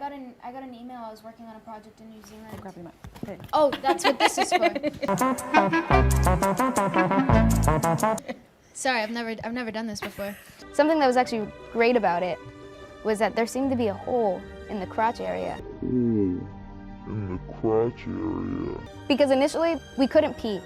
got an email. I was working on a project in New Zealand. Grab your mic. Okay. Oh, that's what this is for. Sorry, I've never done this before. Something that was actually great about it was that there seemed to be a hole in the crotch area. In the crotch area. Because initially, we couldn't pee.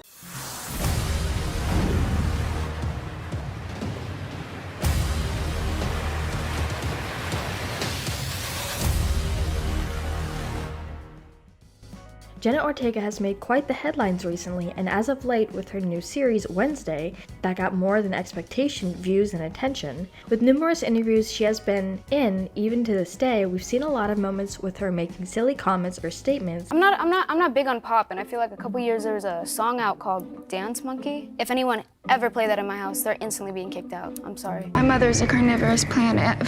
Jenna Ortega has made quite the headlines recently, and as of late with her new series, Wednesday, that got more than expectation, views, and attention. With numerous interviews she has been in, even to this day, we've seen a lot of moments with her making silly comments or statements. I'm not big on pop, and I feel like a couple years there was a song out called Dance Monkey. If anyone ever played that in my house, they're instantly being kicked out. I'm sorry. My mother's a carnivorous plant.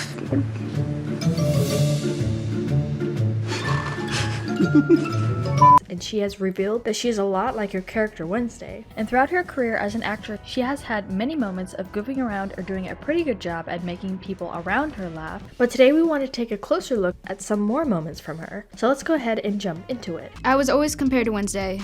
And she has revealed that she is a lot like her character Wednesday. And throughout her career as an actress, she has had many moments of goofing around or doing a pretty good job at making people around her laugh. But today we want to take a closer look at some more moments from her. So let's go ahead and jump into it. I was always compared to Wednesday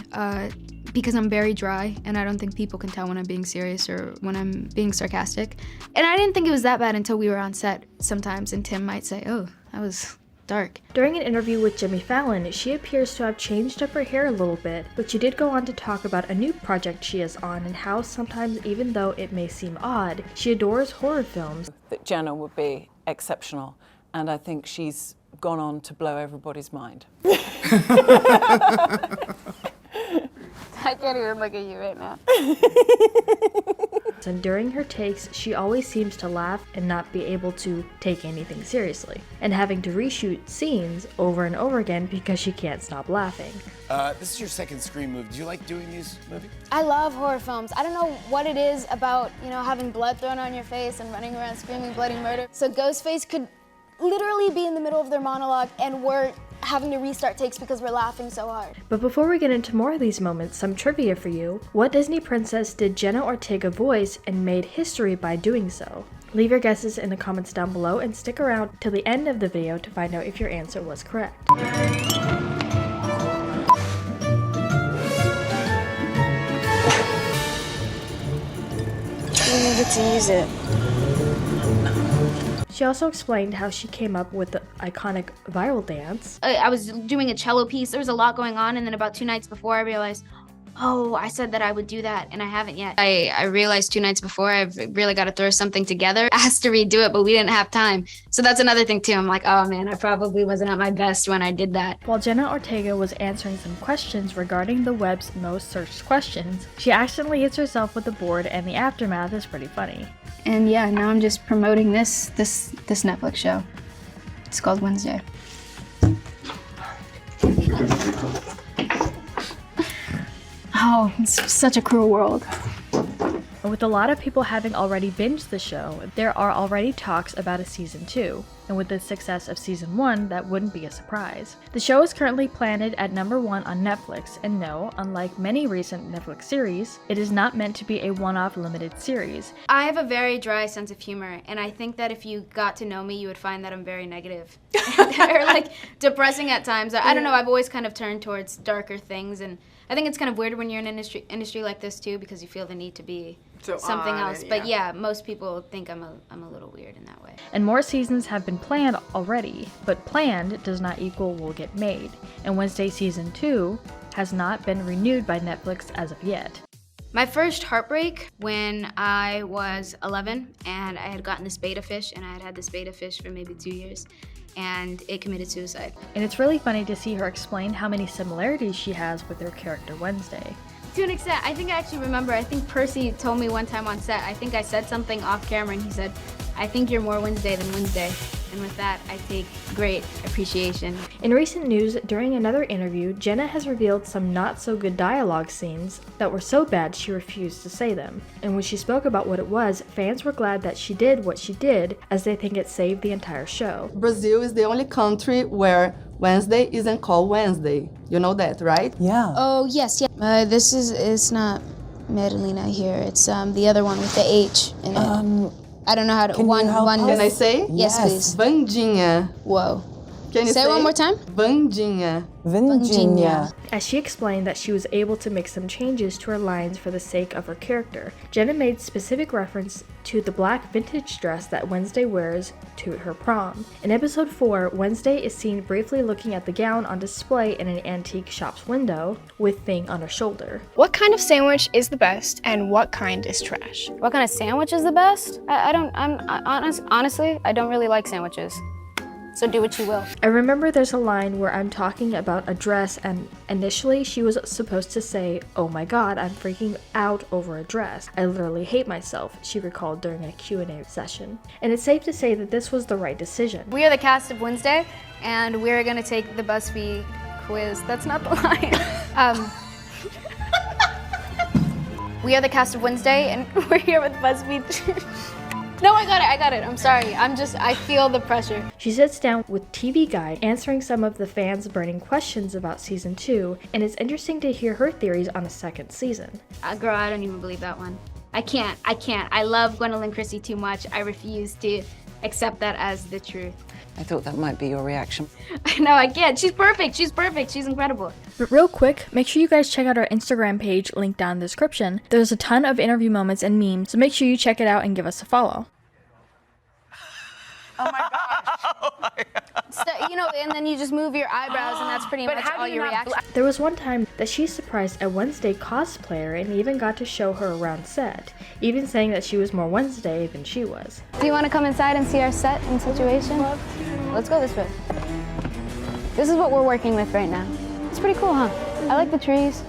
because I'm very dry, and I don't think people can tell when I'm being serious or when I'm being sarcastic. And I didn't think it was that bad until we were on set sometimes, and Tim might say, "Oh, that was dark." During an interview with Jimmy Fallon, she appears to have changed up her hair a little bit, but she did go on to talk about a new project she is on and how sometimes, even though it may seem odd, she adores horror films. That Jenna would be exceptional, and I think she's gone on to blow everybody's mind. I can't even look at you right now. And during her takes, she always seems to laugh and not be able to take anything seriously, and having to reshoot scenes over and over again because she can't stop laughing. This is your second Scream movie. Do you like doing these movies? I love horror films. I don't know what it is about, having blood thrown on your face and running around screaming bloody murder. So Ghostface could literally be in the middle of their monologue and we're having to restart takes because we're laughing so hard. But before we get into more of these moments, some trivia for you. What Disney princess did Jenna Ortega voice and made history by doing so? Leave your guesses in the comments down below and stick around till the end of the video to find out if your answer was correct. You needed to use it. She also explained how she came up with the iconic viral dance. I was doing a cello piece. There was a lot going on, and then about 2 nights before I realized, oh, I said that I would do that, and I haven't yet. I realized 2 nights before I've really got to throw something together. I asked to redo it, but we didn't have time. So that's another thing too. I'm like, oh man, I probably wasn't at my best when I did that. While Jenna Ortega was answering some questions regarding the web's most searched questions, she accidentally hits herself with the board, and the aftermath is pretty funny. And yeah, now I'm just promoting this Netflix show. It's called Wednesday. Oh, it's such a cruel world. And with a lot of people having already binged the show, there are already talks about a season 2. And with the success of season 1, that wouldn't be a surprise. The show is currently planted at #1 on Netflix, and no, unlike many recent Netflix series, it is not meant to be a one-off limited series. I have a very dry sense of humor, and I think that if you got to know me, you would find that I'm very negative. Or like depressing at times. I don't know, I've always kind of turned towards darker things, and I think it's kind of weird when you're in an industry like this too, because you feel the need to be something else. But yeah, most people think I'm a little weird in that way. And more seasons have been planned already, but planned does not equal will get made. And Wednesday season 2 has not been renewed by Netflix as of yet. My first heartbreak when I was 11 and I had gotten this betta fish, and I had had this betta fish for maybe 2 years, and it committed suicide. And it's really funny to see her explain how many similarities she has with her character Wednesday. To an extent, I think I actually remember, I think Percy told me one time on set, I think I said something off camera and he said, I think you're more Wednesday than Wednesday. And with that, I take great appreciation. In recent news, during another interview, Jenna has revealed some not so good dialogue scenes that were so bad she refused to say them. And when she spoke about what it was, fans were glad that she did what she did, as they think it saved the entire show. Brazil is the only country where Wednesday isn't called Wednesday. You know that, right? Yeah. Oh, yes, yeah. It's not Marilena here. It's the other one with the H in it. I don't know how to. Can you help us? Can I say? Yes, please. Vandinha. Whoa. Can you Say it one more time. Vandinha. Virginia. As she explained that she was able to make some changes to her lines for the sake of her character, Jenna made specific reference to the black vintage dress that Wednesday wears to her prom. In episode 4, Wednesday is seen briefly looking at the gown on display in an antique shop's window with Thing on her shoulder. What kind of sandwich is the best and what kind is trash? What kind of sandwich is the best? Honestly, I don't really like sandwiches. So do what you will. I remember there's a line where I'm talking about a dress and initially she was supposed to say, "Oh my god, I'm freaking out over a dress. I literally hate myself," she recalled during a Q&A session. And it's safe to say that this was the right decision. We are the cast of Wednesday, and we're gonna take the BuzzFeed quiz. That's not the line. We are the cast of Wednesday, and we're here with BuzzFeed. No, I got it. I'm sorry. I feel the pressure. She sits down with TV Guide, answering some of the fans' burning questions about season 2, and it's interesting to hear her theories on a second season. Girl, I don't even believe that one. I can't. I love Gwendoline Christie too much. I refuse to accept that as the truth. I thought that might be your reaction. No, I can't. She's perfect. She's incredible. But real quick, make sure you guys check out our Instagram page, linked down in the description. There's a ton of interview moments and memes, so make sure you check it out and give us a follow. Oh my gosh. So, and then you just move your eyebrows, and that's pretty much all your reaction. There was one time that she surprised a Wednesday cosplayer and even got to show her around set, even saying that she was more Wednesday than she was. Do you want to come inside and see our set and situation? Let's go this way. This is what we're working with right now. It's pretty cool, huh? I like the trees.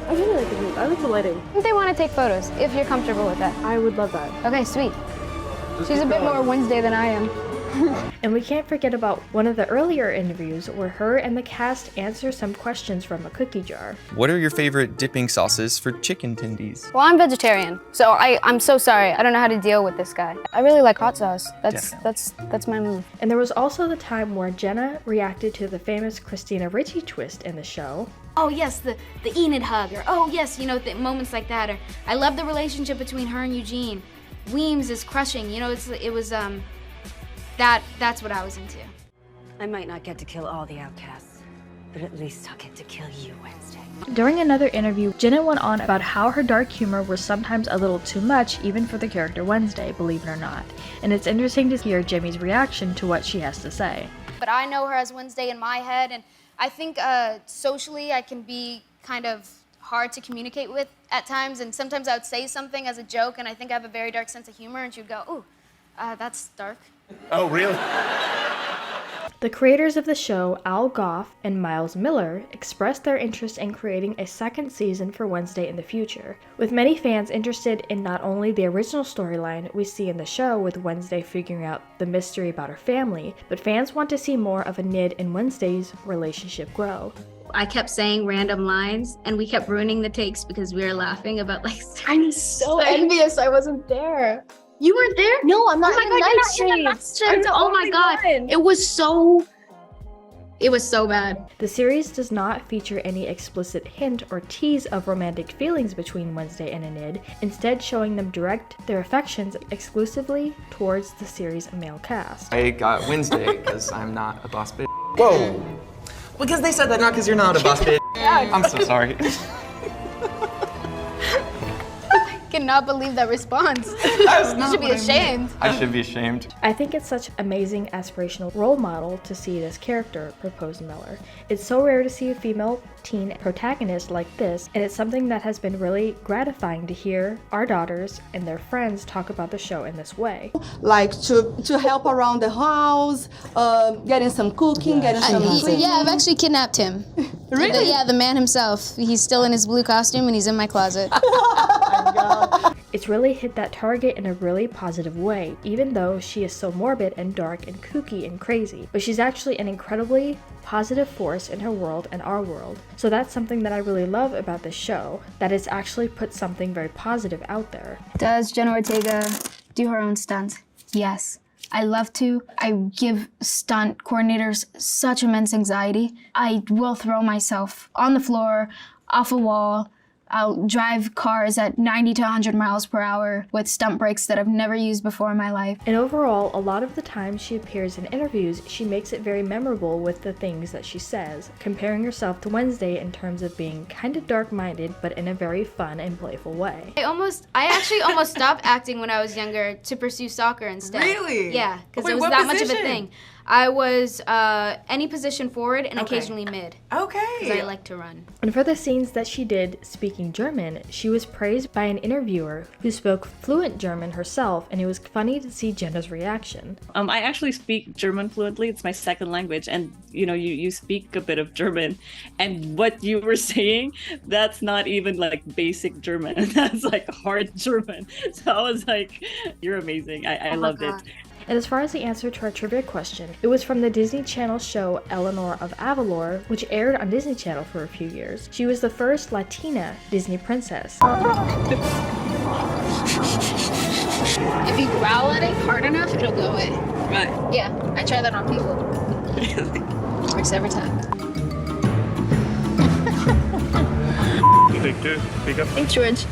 I really like the trees. I like the lighting. They want to take photos, if you're comfortable with that. I would love that. Okay, sweet. She's a bit more Wednesday than I am. And we can't forget about one of the earlier interviews where her and the cast answer some questions from a cookie jar. What are your favorite dipping sauces for chicken tendies? Well, I'm vegetarian, so I'm so sorry. I don't know how to deal with this guy. I really like hot sauce. That's my move. And there was also the time where Jenna reacted to the famous Christina Ricci twist in the show. Oh yes, the Enid hug, or oh yes, moments like that. Or I love the relationship between her and Eugene. Weems is crushing. That's what I was into. I might not get to kill all the outcasts, but at least I'll get to kill you, Wednesday. During another interview, Jenna went on about how her dark humor was sometimes a little too much even for the character Wednesday, believe it or not. And it's interesting to hear Jimmy's reaction to what she has to say. But I know her as Wednesday in my head, and I think socially I can be kind of hard to communicate with at times, and sometimes I would say something as a joke, and I think I have a very dark sense of humor, and she would go, "Ooh, that's dark." Oh, really? The creators of the show, Al Goff and Miles Miller, expressed their interest in creating a second season for Wednesday in the future, with many fans interested in not only the original storyline we see in the show with Wednesday figuring out the mystery about her family, but fans want to see more of Enid and Wednesday's relationship grow. I kept saying random lines, and we kept ruining the takes because we were laughing about I'm so envious I wasn't there. You weren't there? No, I'm not Oh my God, you're not in the streets. Oh my God, it was so bad. The series does not feature any explicit hint or tease of romantic feelings between Wednesday and Enid, instead showing them direct their affections exclusively towards the series' male cast. I got Wednesday because I'm not a boss bitch. Whoa. Because they said that, not because you're not a boss bitch. I'm so sorry. I cannot believe that response. You should be ashamed. I should be ashamed. I think it's such amazing aspirational role model to see this character, proposed Miller. It's so rare to see a female teen protagonist like this, and it's something that has been really gratifying to hear our daughters and their friends talk about the show in this way. Like to help around the house, getting some cooking, getting some cleaning. Yeah, I've actually kidnapped him. Really? The man himself. He's still in his blue costume and he's in my closet. It's really hit that target in a really positive way, even though she is so morbid and dark and kooky and crazy. But she's actually an incredibly positive force in her world and our world. So that's something that I really love about this show, that it's actually put something very positive out there. Does Jenna Ortega do her own stunts? Yes. I love to. I give stunt coordinators such immense anxiety. I will throw myself on the floor, off a wall. I'll drive cars at 90 to 100 miles per hour with stunt brakes that I've never used before in my life. And overall, a lot of the time she appears in interviews, she makes it very memorable with the things that she says, comparing herself to Wednesday in terms of being kind of dark-minded, but in a very fun and playful way. I actually almost stopped acting when I was younger to pursue soccer instead. Really? Yeah, because Wait, it was what that much of a position? thing. I was any position forward and occasionally mid. Okay. Because I like to run. And for the scenes that she did speaking German, she was praised by an interviewer who spoke fluent German herself, and it was funny to see Jenna's reaction. I actually speak German fluently. It's my second language, and you speak a bit of German, and what you were saying, that's not even like basic German. That's like hard German. So I was like, you're amazing. I loved it. And as far as the answer to our trivia question, it was from the Disney Channel show Eleanor of Avalor, which aired on Disney Channel for a few years. She was the first Latina Disney princess. If you growl at it hard enough, it'll go away. Right. Yeah, I try that on people. Works every time. Take two. Speak up. Thanks, George.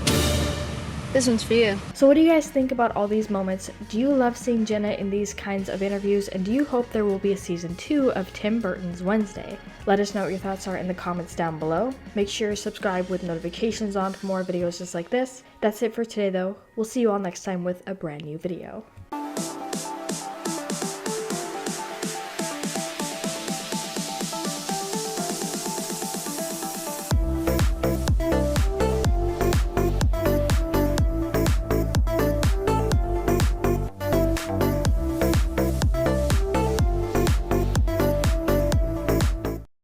This one's for you. So what do you guys think about all these moments? Do you love seeing Jenna in these kinds of interviews, and do you hope there will be a season 2 of Tim Burton's Wednesday? Let us know what your thoughts are in the comments down below. Make sure you subscribe with notifications on for more videos just like this. That's it for today though. We'll see you all next time with a brand new video.